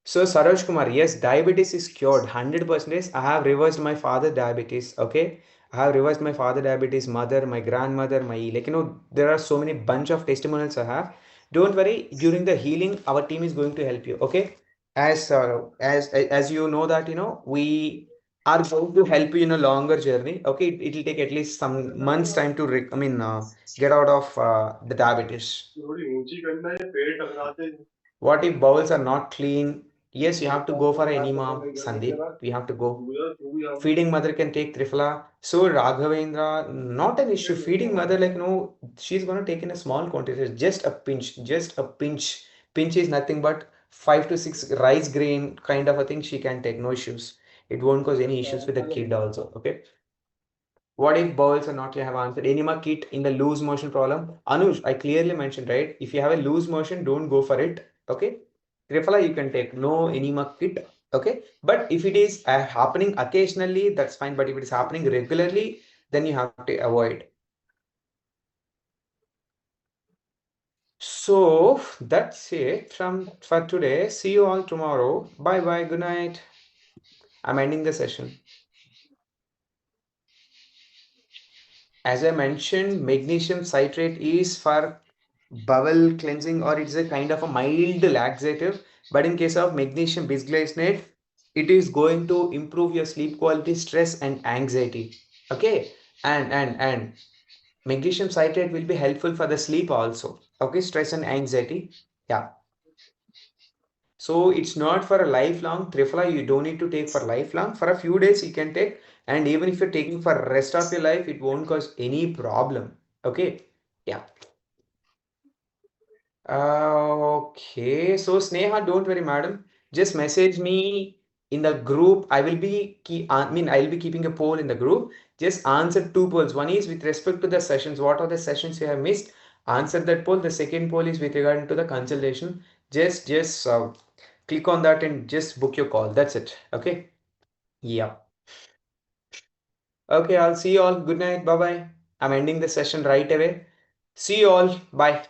So Saroj Kumar, yes, diabetes is cured 100%. I have reversed my father diabetes. Okay, I have reversed my father diabetes, mother, my grandmother, my there are so many bunch of testimonials I have. Don't worry. During the healing, our team is going to help you. Okay, as you know that we are going to help you in a longer journey. Okay, it will take at least some months time to get out of the diabetes. What if bowels are not clean? Yes, you have to go for an enema, Sandeep. We have to go. Feeding mother can take Triphala. So Raghavendra, not an issue. Feeding mother, she's gonna take in a small quantity, just a pinch, just a pinch. Pinch is nothing but 5 to 6 rice grain kind of a thing. She can take, no issues. It won't cause any issues with the kid also. Okay. What if bowels are not? You have answered. Enema kit in the loose motion problem. Anush, I clearly mentioned, right? If you have a loose motion, don't go for it. Okay. Triphala you can take. No enema kit. Okay. But if it is happening occasionally, that's fine. But if it is happening regularly, then you have to avoid. So that's it for today. See you all tomorrow. Bye bye. Good night. I'm ending the session. As I mentioned, magnesium citrate is for bowel cleansing, or it's a kind of a mild laxative. But in case of magnesium bisglycinate, it is going to improve your sleep quality, stress, and anxiety. Okay, and magnesium citrate will be helpful for the sleep also. Okay, stress and anxiety. Yeah. So it's not for a lifelong. Triphala you don't need to take for lifelong. For a few days you can take, and even if you're taking for rest of your life, it won't cause any problem. Okay. Yeah. Okay. So Sneha, don't worry, madam. Just message me in the group. I'll be keeping a poll in the group. Just answer two polls. One is with respect to the sessions. What are the sessions you have missed? Answer that poll. The second poll is with regard to the consultation. Just click on that and just book your call. That's it. Okay. Yeah. Okay. I'll see you all. Good night. Bye bye. I'm ending the session right away. See you all. Bye.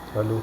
चालू